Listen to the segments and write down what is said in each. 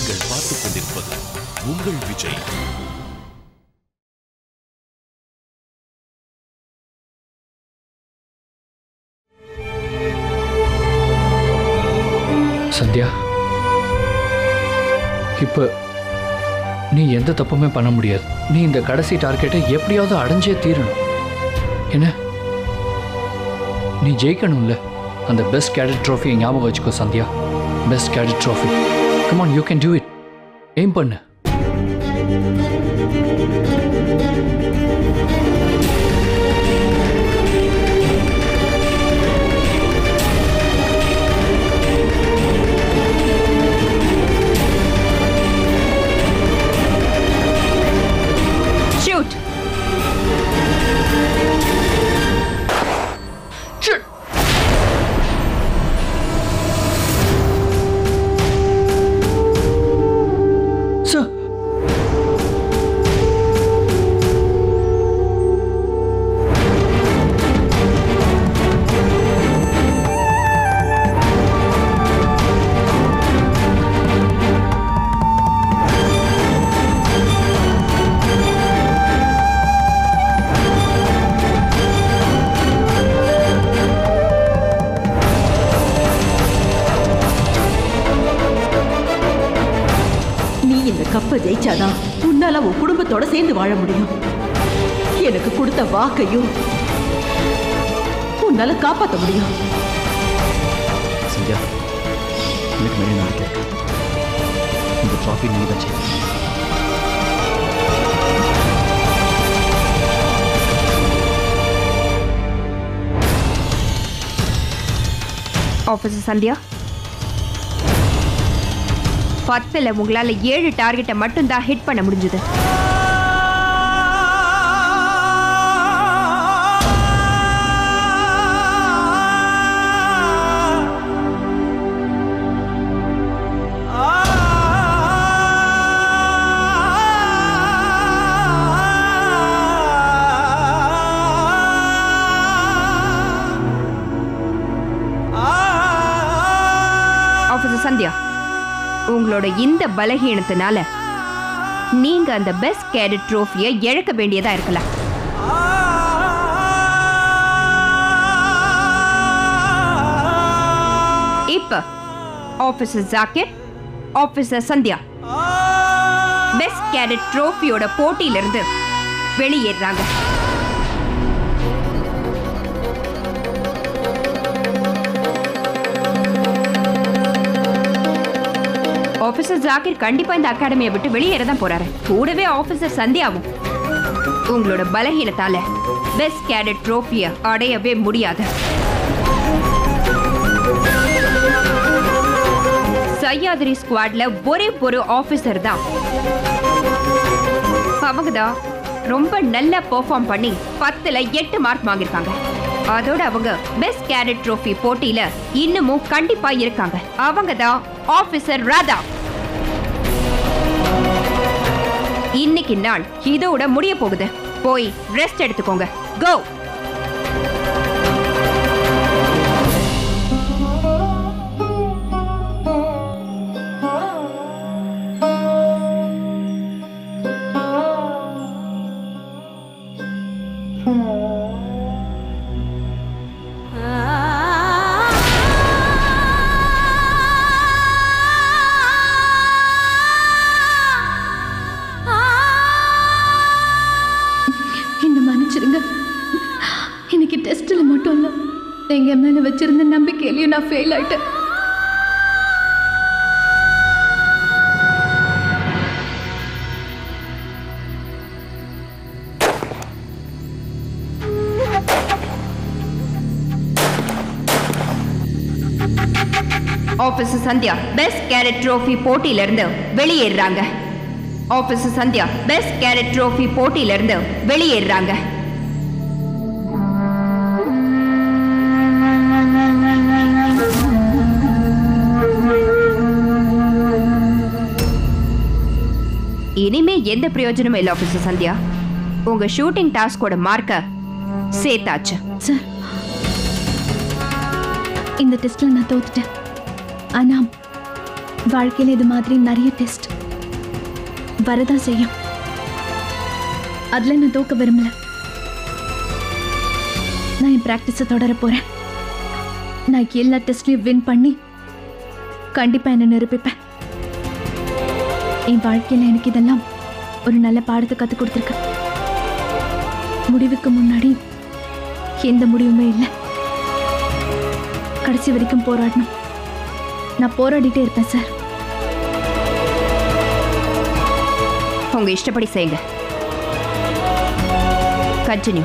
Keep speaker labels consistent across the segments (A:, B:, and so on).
A: நீங்கள் பார்த்துக் கொண்டிருப்பது உங்கள் விஜய்.
B: சந்தியா, இப்ப நீ எந்த தப்புமே பண்ண முடியாது. நீ இந்த கடைசி டார்கெட்டை எப்படியாவது அடைஞ்சே தீரணும். என்ன, நீ ஜெயிக்கணும்ல. அந்த பெஸ்ட் கேடட் ட்ராஃபியை ஞாபகம் வச்சுக்கோ Sandhya. Best cadet trophy. Come on, you can do it. Aim பண்ணு.
C: கப்ப ஜெயிச்சாதான் உன்னால உன் குடும்பத்தோட சேர்ந்து வாழ முடியும். எனக்கு கொடுத்த வாக்கையும் உன்னால காப்பாற்ற முடியும்.
D: சந்தியா, எனக்கு மேலே நம்பிக்கை இருக்கு. இந்த ட்ராஃபி நீ தான் ஜெயிக்க.
E: ஆஃபீஸர் சந்தியா, 10ல் உங்களால 7 டார்கெட்டை மட்டும்தான் ஹிட் பண்ண முடிஞ்சது. ஆஃபீஸர் சந்தியா, உங்களோட இந்த பலகீனத்தினால நீங்க அந்த பெஸ்ட் கேடட் ட்ரோஃபியை இழக்க வேண்டியதா இருக்கலாம். இப்ப officer Zakir, officer Sandhya best cadet ட்ரோஃபியோட போட்டியிலிருந்து வெளியேறாங்க. ஆபீசர் ஜாக்கிர் கண்டிப்பா இந்த அகாடமியை விட்டு வெளியேற தான் போறாரு. கூடவே ஆபீசர் சந்தியாவும். உங்களோட பலகீனத்தால பெஸ்ட் கேடட் ட்ரோஃபியை அடையவே முடியாது. சையாதிரி ஸ்குவாட்ல ஒரே ஒரு ஆபீசர் தான். அவங்க தான் ரொம்ப நல்லா பெர்ஃபார்ம் பண்ணி 10ல் 8 மார்க் வாங்கியிருக்காங்க. அதோட அவங்க பெஸ்ட் கேடட் ட்ரோஃபி போட்டியில இன்னமும் கண்டிப்பா இருக்காங்க. அவங்க தான் ஆபீசர் ராதா. இன்னைக்கு நாள் இதோட முடிய போகுது. போய் ரெஸ்ட் எடுத்துக்கோங்க. கோ.
F: இன்னைக்கு டெஸ்ட்டில் மட்டும் இல்லை, எங்கள் மேலே வச்சிருந்த நம்பிக்கையிலையும் நான் ஃபெயில் ஆயிட்டேன்.
E: Officer Sandhya best cadet trophy போட்டியிலிருந்து வெளியேறாங்க. Officer Sandhya best cadet trophy போட்டியிலிருந்து வெளியேறாங்க. இனிமே எந்த பிரயோஜனமும் இல்லை ஆபீசர் சந்தியா. உங்க ஷூட்டிங் டாஸ்கோட மார்க்க சேர்த்தாச்சு.
F: சார், இந்த டெஸ்ட்ல நான் தோத்துட்டேன். ஆனா வாழ்க்கையில் இது மாதிரி நிறைய டெஸ்ட் வரதான் செய்யும். அதில் நான் தோக்க விரும்பல. நான் என் ப்ராக்டிஸை தொடர போறேன். நான் எல்லா டெஸ்ட்லையும் வின் பண்ணி கண்டிப்பாக என்னை நிரூபிப்பேன். என் வாழ்க்கையில் எனக்கு இதெல்லாம் ஒரு நல்ல பாடத்தை கற்றுக் கொடுத்துருக்கு. முடிவுக்கு முன்னாடி எந்த முடிவுமே இல்லை. கடைசி வரைக்கும் போராடணும். நான் போராடிட்டே இருப்பேன் சார்.
E: உங்க இஷ்டப்படி செய்யுங்க. கண்டினியூ.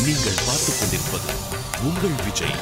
A: நீங்கள் பார்த்துக் கொண்டிருப்பது உங்கள் விஜய்.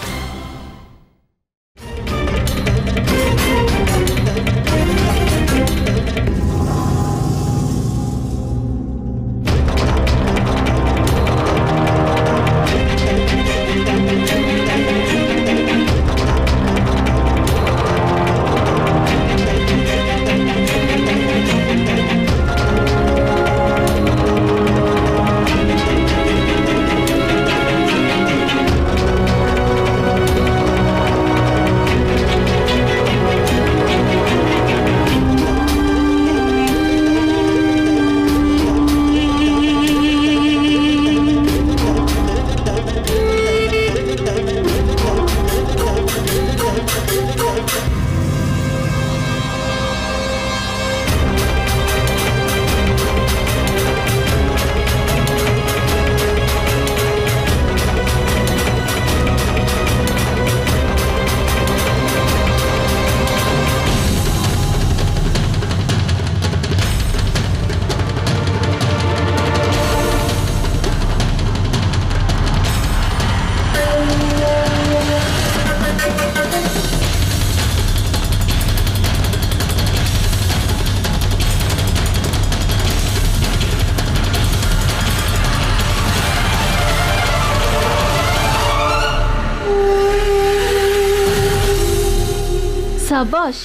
C: சபாஷ்.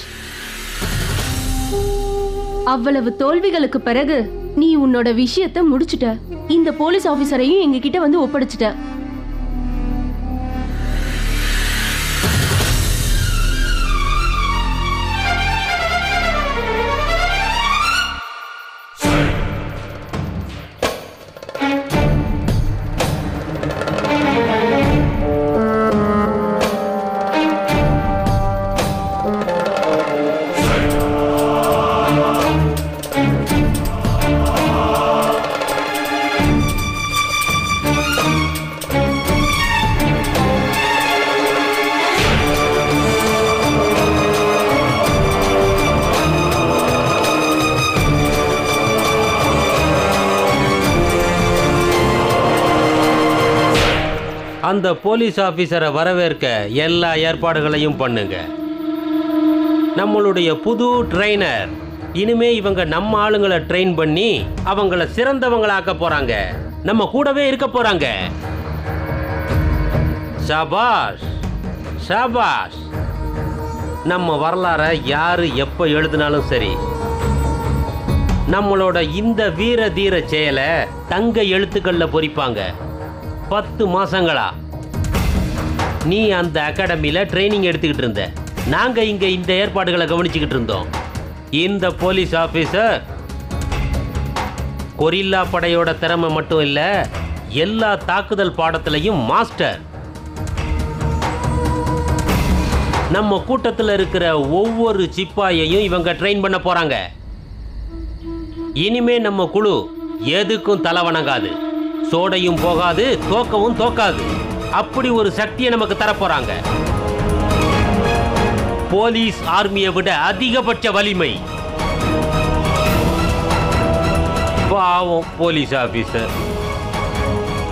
C: அவ்வளவு தோல்விகளுக்கு பிறகு நீ உன்னோட விஷயத்தை முடிச்சிட்ட. இந்த போலீஸ் ஆபீசரையும் எங்க கிட்ட வந்து ஒப்படைச்சிட்ட.
G: அந்த போலீஸ் ஆஃபீஸரை வரவேற்க எல்லா ஏற்பாடுகளையும் பண்ணுங்க. நம்மளுடைய புது ட்ரெயினர் இனிமே இவங்க நம்ம ஆளுங்களை ட்ரெயின் பண்ணி அவங்கள சிறந்தவங்களாக்க போறாங்க. நம்ம கூடவே இருக்க போறாங்க. ஷாபாஷ் ஷாபாஷ். நம்ம வரலாறை யாரு எப்ப எழுதினாலும் சரி, நம்மளோட இந்த வீர தீர செயலை தங்க எழுத்துக்கள்ல பொறிப்பாங்க. 10 மாசங்களா நீ அந்த அகாடமியில ட்ரைனிங் எடுத்துக்கிட்டு இருந்த, நாங்க இங்க இந்த ஏற்பாடுகளை கவனிச்சுக்கிட்டு இருந்தோம். இந்த போலீஸ் ஆபீசர் கொரில்லா படையோட திறமை மட்டும் இல்ல, எல்லா தாக்குதல் பாடத்திலையும் மாஸ்டர். நம்ம கூட்டத்தில் இருக்கிற ஒவ்வொரு சிப்பாயையும் இவங்க ட்ரெயின் பண்ண போறாங்க. இனிமே நம்ம குழு எதுக்கும் தலை வணங்காது, சோடையும் போகாது, தோக்கவும் தோக்காது. அப்படி ஒரு சக்தியை நமக்கு தரப்போறாங்க. போலீஸ் ஆர்மியை விட அதிகபட்ச வலிமை. பாவம் போலீஸ் ஆபீசர்,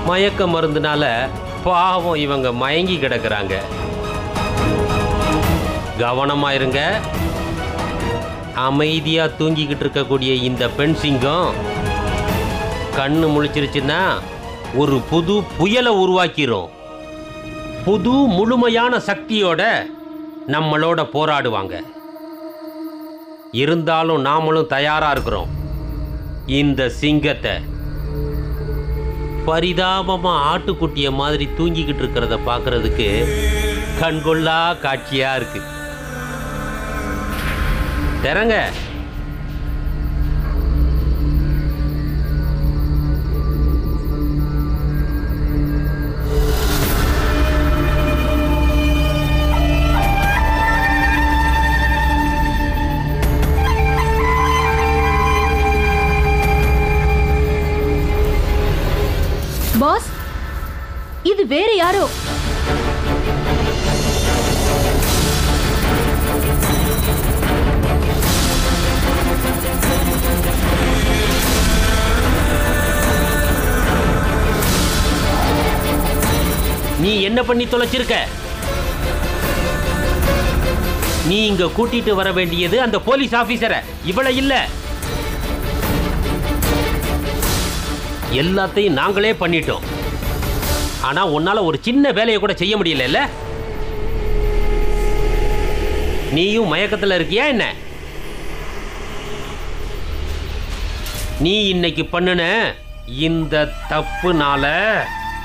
G: மயக்க மருந்துனால பாவம் இவங்க மயங்கி கிடக்குறாங்க. கவனமா இருங்க. அமைதியா தூங்கிக்கிட்டு இருக்கக்கூடிய இந்த பெண் சிங்கம் கண்ணு முழிச்சிருச்சுன்னா ஒரு புது புயலை உருவாக்கிரும். புது முழுமையான சக்தியோட நம்மளோட போராடுவாங்க. இருந்தாலும் நாமளும் தயாரா இருக்கிறோம். இந்த சிங்கத்தை பரிதாபமா ஆட்டுக்குட்டிய மாதிரி தூங்கிக்கிட்டு இருக்கிறத பார்க்கறதுக்கு கண்கொள்ளா காட்சியா இருக்கு. தரங்க.
C: பாஸ், இது வேற யாரோ.
G: நீ என்ன பண்ணி தொலைச்சிருக்க? நீ இங்க கூட்டிட்டு வர வேண்டியது அந்த போலீஸ் ஆபீசரை, இவளை இல்ல. எல்லாத்தையும் நாங்களே பண்ணிட்டோம். ஆனா உன்னால ஒரு சின்ன வேலையை கூட செய்ய முடியல. நீயும் மயக்கத்துல இருக்கியா என்ன? நீ இன்னைக்கு பண்ணுன இந்த தப்புனால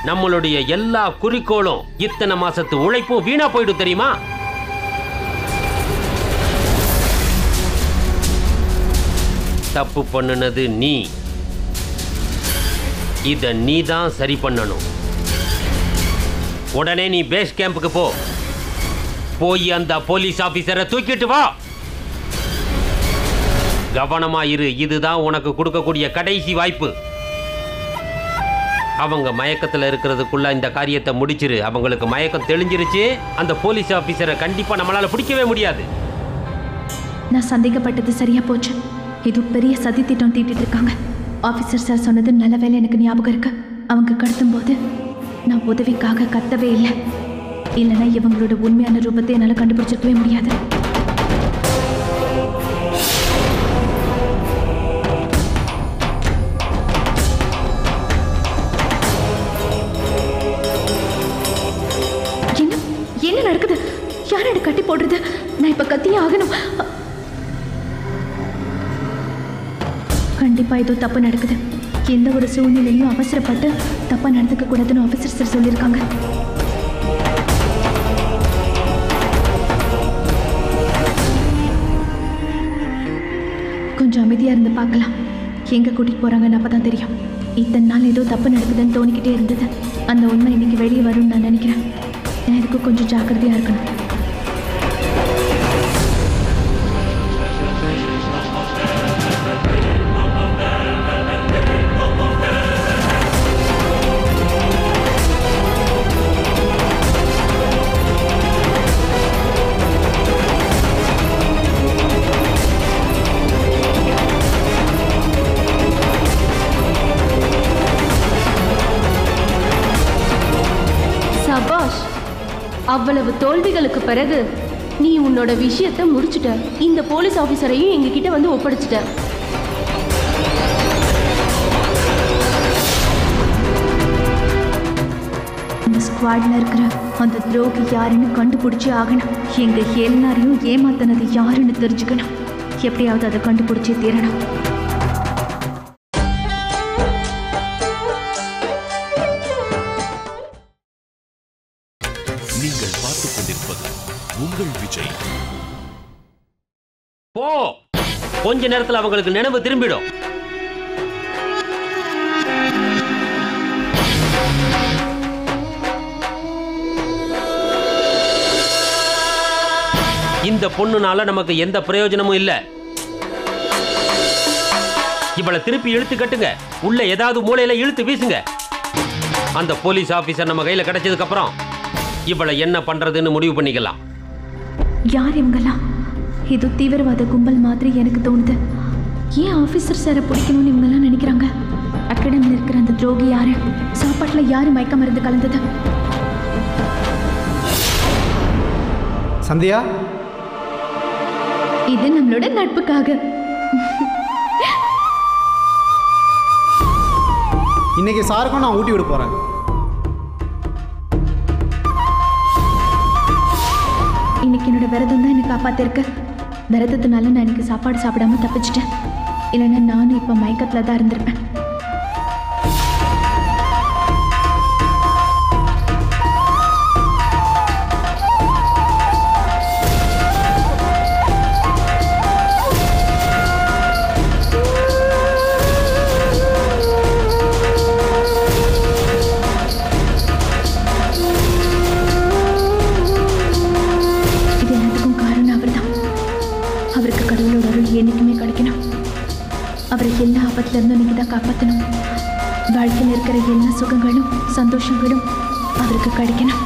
G: நம்மளுடைய எல்லா குறிக்கோளும், இத்தனை மாசத்து உழைப்பும் வீணா போயிடும் தெரியுமா? தப்பு பண்ணுனது நீ. இத நீ தான் சரி பண்ணணும். உடனே நீ பேஸ் கேம்புக்கு போ. போய் அந்த போலீஸ் ஆபீசரை தூக்கிட்டு வா. கவனமா இரு. இதுதான் உனக்கு கொடுக்கக்கூடிய கடைசி வாய்ப்பு. அவங்க மயக்கத்தில் இருக்கிறதுக்குள்ள இந்த காரியத்தை முடிச்சிரு. அவங்களுக்கு மயக்கம் தெளிஞ்சிருச்சு. அந்த போலீஸ் ஆபீசரை கண்டிப்பா நம்மளால பிடிக்கவே முடியாது.
F: நான் சந்தேகப்பட்டது சரியா போச்சு. இது பெரிய சதி திட்டம் தீட்டிட்டு இருக்காங்க. ஆபீசர் சார் சொன்னது நல்ல வேலை எனக்கு ஞாபகம் இருக்கு. அவங்க கடத்தும் போது நான் உதவிக்காக கத்தவே இல்லை. இல்லைன்னா இவங்களோட உண்மையான ரூபத்தை என்னால் கண்டுபிடிச்சிருக்கவே முடியாது. என்ன நடக்குது? யாரோட கட்டி போடுறது? நான் இப்ப கத்தியே ஆகணும். கண்டிப்பா ஏதோ தப்பு நடக்குது. எந்த ஒரு சூழ்நிலையும் அவசரப்பட்டு தப்பா நடந்துக்க கூடாதுன்னு ஆபீசர் சார் சொல்லியிருக்காங்க. கொஞ்சம் அமைதியா இருந்து பார்க்கலாம். எங்க கூட்டிட்டு போறாங்கன்னு அப்பதான் தெரியும். இத்தனை நாள் ஏதோ தப்பு நடக்குதுன்னு தோணிக்கிட்டே இருந்தது. அந்த உண்மை இன்னைக்கு வெளியே வரும்னு நான் நினைக்கிறேன். நான் இதுக்கு கொஞ்சம் ஜாக்கிரதையா இருக்கணும்.
C: அவ்வளவு தோல்விகளுக்கு பிறகு நீ உன்னோட விஷயத்தை முடிச்சிட்ட. இந்த போலீஸ் ஆபீசரையும் எங்க கிட்ட வந்து ஒப்படைச்சிட்ட.
F: இந்த ஸ்குவாட்ல இருக்கிற அந்த துரோகி யாருன்னு கண்டுபிடிச்சி ஆகணும். எங்க எல்லாரையும் ஏமாத்தினது யாருன்னு தெரிஞ்சுக்கணும். எப்படியாவது அதை கண்டுபிடிச்சே தீரணும்.
A: நீங்கள் பார்த்துக் கொண்டிருப்பது உங்கள் விஜய்.
G: போ, கொஞ்ச நேரத்தில் அவங்களுக்கு நினைவு திரும்பிடும். இந்த பொண்ணுனால நமக்கு எந்த பிரயோஜனமும் இல்ல. இவளை திருப்பி இழுத்து கட்டுங்க, உள்ள ஏதாவது மூலையில இழுத்து வீசுங்க. அந்த போலீஸ் ஆபீசர் நம்ம கையில கிடைச்சதுக்கு அப்புறம் இவளை என்ன பண்றதுன்னு முடிவு பண்ணிக்கலாம்.
F: யார் இவங்கெல்லாம்? இது தீவிரவாத கும்பல் மாதிரி எனக்கு தோணுது. ஏன் ஆஃபீஸர் சாரை பிடிக்கணும்னு இவங்கெல்லாம் நினைக்கிறாங்க? அகாடமியில் இருக்கிற அந்த துரோகி யாரு? சாப்பாட்டில் யாரு மயக்க மருந்து கலந்தது?
H: சந்தியா,
F: இது நம்மளோட நட்புக்காக.
H: இன்னைக்கு சாருக்கும் நான் ஊட்டி விட போறேன்.
F: இன்னைக்கு என்னோட விரதம் தான் எனக்கு காப்பாத்திருக்கு. விரதத்தினால நான் இன்னைக்கு சாப்பாடு சாப்பிடாம தப்பிச்சிட்டேன். இல்லைன்னா நானும் இப்போ மயக்கத்தில் தான் இருந்திருப்பேன். என்னைக்குமே கிடைக்கணும். அவரை எல்லா ஆபத்துல இருந்தும் நீங்க தான் காப்பாற்றணும். வாழ்க்கையில் இருக்கிற எல்லா சுகங்களும் சந்தோஷங்களும் அவருக்கு கிடைக்கணும்.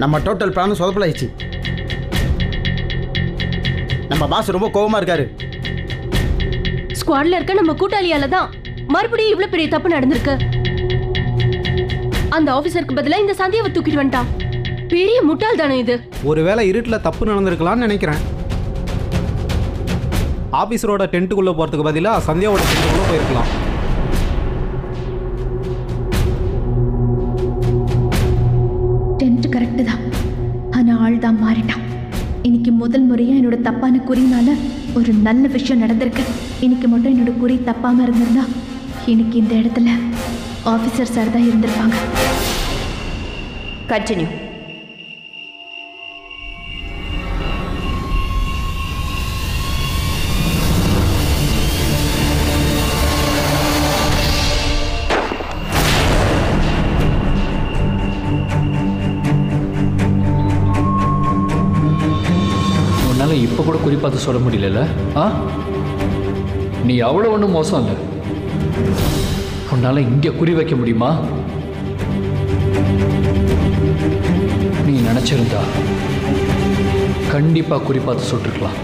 H: நம்ம டோட்டல் பிளான் சொதப்பலாயிடுச்சு. நம்ம பாஸ் ரொம்ப கோவமா இருக்காரு.
C: ஸ்குவாட்ல இருக்க நம்ம கூட்டாளியால தான் மறுபடியும் இவ்வளவு பெரிய தப்பு நடந்திருக்கு. அந்த ஆபீசருக்கு பதிலா இந்த சந்தியாவை தூக்கிட்டு வந்துட்டான். பெரிய முட்டாள் தானே இது.
H: ஒருவேளை இருட்டில் தப்பு நடந்திருக்கலாம்னு நினைக்கிறேன். ஆபீசரோட டென்ட்டுக்குள்ள போறதுக்கு பதிலாக சந்தியாவோட டென்ட்டுக்குள்ள போயிருக்கலாம்.
F: டென்ட் கரெக்டு தான், ஆனால் ஆள் தான் மாறிட்டான். இன்னைக்கு முதல் முறையாக என்னோட தப்பான குறினால ஒரு நல்ல விஷயம் நடந்திருக்கு. இன்னைக்கு மட்டும் என்னோட குறி தப்பாமல் இருந்திருந்தா இன்னைக்கு இந்த இடத்துல ஆஃபீஸர் சார் தான் இருந்திருப்பாங்க.
E: கண்டினியூ.
B: இப்போ கூட குறிப்பாக சொல்ல முடியல. நீ அவ்வளோ ஒன்றும் மோசம் இல்லை. உன்னால இங்கே குறி வைக்க முடியுமா? நீ நினைச்சிருந்தா கண்டிப்பாக குறிப்பாக சுட்டிருக்கலாம்.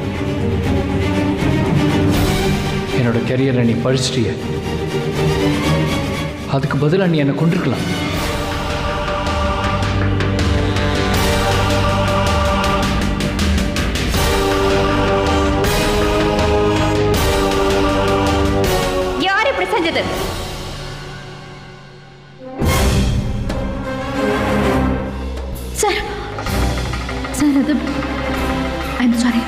B: என்னோட கெரியரை நீ பழிச்சிட்டிய. அதுக்கு பதிலாக நீ என்னை கொண்டிருக்கலாம்.
F: சார் சார் அது ஐம் சாரி.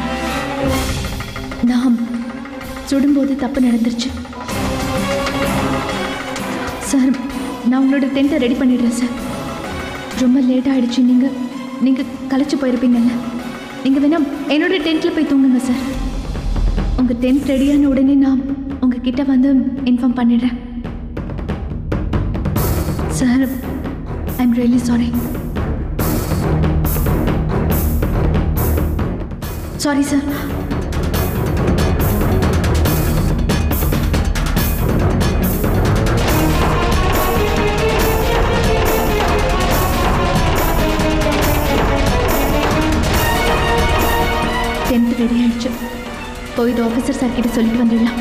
F: நான் சுடும்போது தப்பு நடந்துருச்சு சார். நான் உங்களோட டென்ட்டை ரெடி பண்ணிடுறேன் சார். ரொம்ப லேட் ஆகிடுச்சு. நீங்கள் களைச்சி போயிருப்பீங்கல்ல. நீங்கள் வேணா என்னோட டென்ட்டில் போய் தூங்குங்க சார். உங்கள் டென்ட் ரெடியான உடனே நான் உங்கள் கிட்ட வந்து இன்ஃபார்ம் பண்ணிடுறேன். Sir, I'm really sorry. Sorry sir. Ready ஆயிடுச்சு. போய் இது ஆஃபீஸர் சார் கிட்ட சொல்லிட்டு வந்துடலாம்.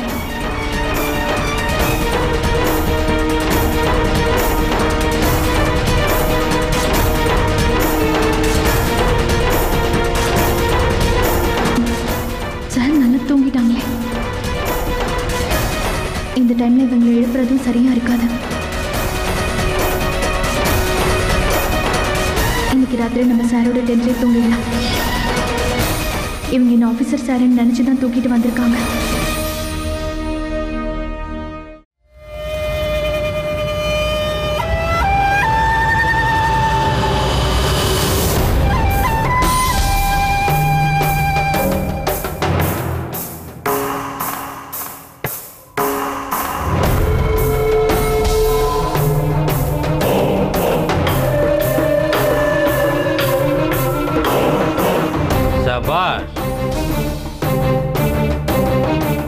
F: சார் நல்லா தூங்கிட்டாங்களே. இந்த டைம்ல இவங்க எழுப்புறதும் சரியா இருக்காது. இன்னைக்கு ராத்திரி நம்ம சாரோட டென்ட்லேயே தூங்கிடலாம். இவங்க என்ன ஆஃபீஸர் சார்ன்னு நினச்சி தான் தூக்கிட்டு வந்திருக்காங்க.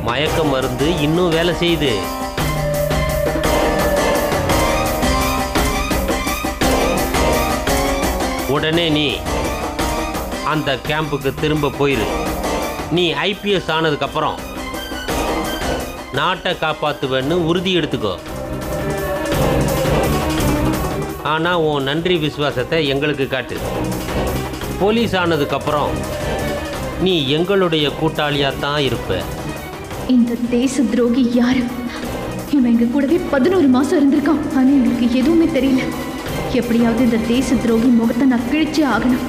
G: மயக்க மருந்து இன்னும் வேலை செய்யுது. உடனே நீ அந்த கேம்புக்கு திரும்ப போயிரு. நீ ஐபிஎஸ் ஆனதுக்கப்புறம் நாட்டை காப்பாற்றுவேன்னு உறுதி எடுத்துக்கோ. ஆனால் உன் நன்றி விசுவாசத்தை எங்களுக்கு காட்டு. போலீஸ் ஆனதுக்கப்புறம் நீ எங்களுடைய கூட்டாளியாக தான் இருப்ப.
F: இந்த தேச துரோகி யாரு? இவன் எங்க கூடவே 11 மாசம் இருந்திருக்கான். ஆனா எங்களுக்கு எதுவுமே தெரியல. எப்படியாவது இந்த தேச துரோகி முகத்தை நான் கிழிச்சே ஆகணும்.